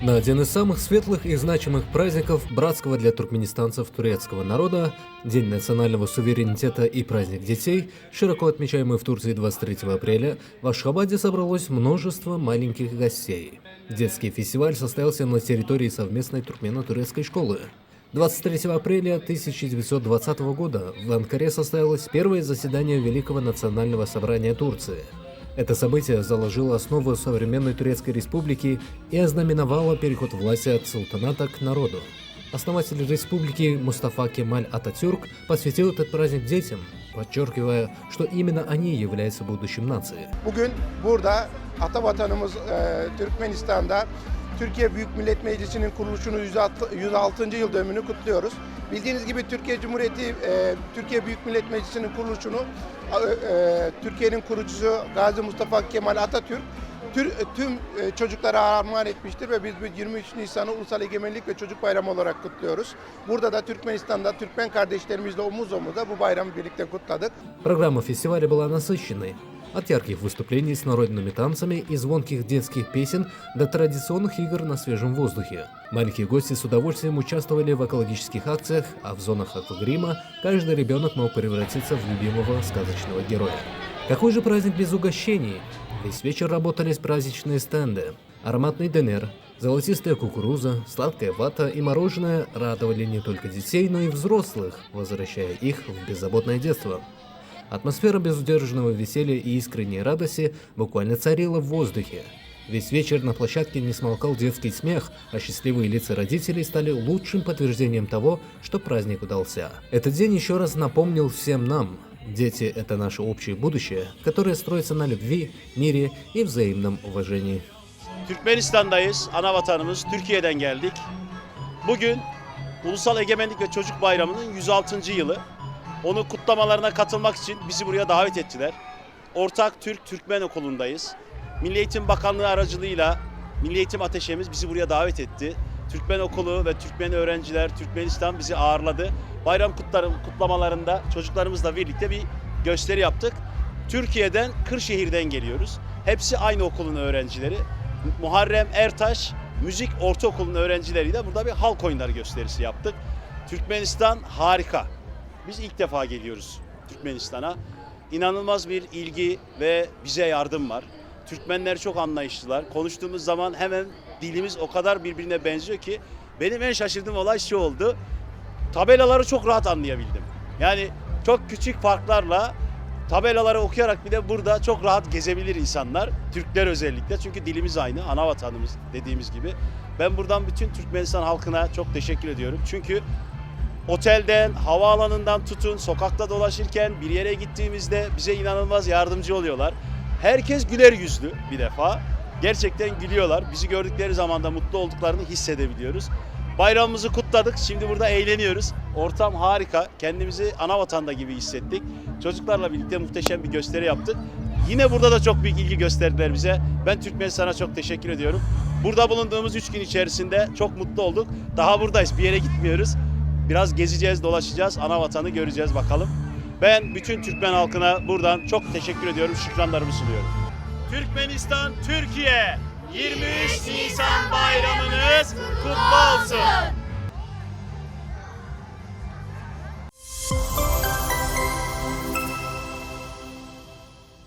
На один из самых светлых и значимых праздников братского для туркменистанцев турецкого народа, День национального суверенитета и праздник детей, широко отмечаемый в Турции 23 апреля, в Ашхабаде собралось множество маленьких гостей. Детский фестиваль состоялся на территории совместной туркмено-турецкой школы. 23 апреля 1920 года в Анкаре состоялось первое заседание Великого национального собрания Турции. Это событие заложило основу современной Турецкой республики и ознаменовало переход власти от султаната к народу. Основатель республики Мустафа Кемаль Ататюрк посвятил этот праздник детям, подчеркивая, что именно они являются будущим нации. Bugün burada Atavatanımız Türkmenistan'da Türkiye Büyük Millet Meclisi'nin kuruluşunun 106. yıl dönümünü kutluyoruz. Bildiğiniz gibi Türkiye Cumhuriyeti, Türkiye Büyük Millet Meclisi'nin kuruluşunu Türkiye'nin kurucusu Gazi Mustafa Kemal Atatürk tüm çocuklara armağan etmiştir ve biz bu 23 Nisan'ı Ulusal Egemenlik ve Çocuk Bayramı olarak kutluyoruz. Burada da Türkmenistan'da Türkmen kardeşlerimizle omuz omuza bu bayramı birlikte kutladık. Программа фестиваля была насыщенной. От ярких выступлений с народными танцами и звонких детских песен до традиционных игр на свежем воздухе. Маленькие гости с удовольствием участвовали в экологических акциях, а в зонах аквагрима каждый ребенок мог превратиться в любимого сказочного героя. Какой же праздник без угощений? Весь вечер работали праздничные стенды. Ароматный денер, золотистая кукуруза, сладкая вата и мороженое радовали не только детей, но и взрослых, возвращая их в беззаботное детство. Атмосфера безудержного веселья и искренней радости буквально царила в воздухе. Весь вечер на площадке не смолкал детский смех, а счастливые лица родителей стали лучшим подтверждением того, что праздник удался. Этот день еще раз напомнил всем нам: дети – это наше общее будущее, которое строится на любви, мире и взаимном уважении. Türkmenistan'dayız. Ana vatanımız Türkiye'den geldik. Bugün Ulusal Egemenlik ve Çocuk Bayramı'nın 106. yılı. Onu kutlamalarına katılmak için bizi buraya davet ettiler. Ortak Türk-Türkmen Okulu'ndayız. Milli Eğitim Bakanlığı aracılığıyla Milli Eğitim Ateşemiz bizi buraya davet etti. Türkmen Okulu ve Türkmen öğrenciler, Türkmenistan bizi ağırladı. Bayram kutlamalarında çocuklarımızla birlikte bir gösteri yaptık. Türkiye'den, Kırşehir'den geliyoruz. Hepsi aynı okulun öğrencileri. Muharrem Ertaş Müzik Ortaokulu'nun öğrencileriyle burada bir halk oyunları gösterisi yaptık. Türkmenistan harika. Biz ilk defa geliyoruz Türkmenistan'a. İnanılmaz bir ilgi ve bize yardım var. Türkmenler çok anlayışlılar. Konuştuğumuz zaman hemen dilimiz o kadar birbirine benziyor ki benim en şaşırdığım olay şu oldu. Tabelaları çok rahat anlayabildim. Yani çok küçük farklarla tabelaları okuyarak bile burada çok rahat gezebilir insanlar. Türkler özellikle, çünkü dilimiz aynı, ana vatanımız dediğimiz gibi. Ben buradan bütün Türkmenistan halkına çok teşekkür ediyorum. Çünkü otelden, havaalanından tutun, sokakta dolaşırken, bir yere gittiğimizde bize inanılmaz yardımcı oluyorlar. Herkes güler yüzlü bir defa. Gerçekten gülüyorlar. Bizi gördükleri zaman da mutlu olduklarını hissedebiliyoruz. Bayramımızı kutladık. Şimdi burada eğleniyoruz. Ortam harika. Kendimizi ana vatanda gibi hissettik. Çocuklarla birlikte muhteşem bir gösteri yaptık. Yine burada da çok büyük ilgi gösterdiler bize. Ben Türkmenistan'a çok teşekkür ediyorum. Burada bulunduğumuz 3 gün içerisinde çok mutlu olduk. Daha buradayız. Bir yere gitmiyoruz. Biraz gezeceğiz, dolaşacağız. Ana vatanı göreceğiz bakalım. Ben bütün Türkmen halkına buradan çok teşekkür ediyorum. Şükranlarımı sunuyorum. Türkmenistan, Türkiye 23 Nisan bayramınız kutlu olsun.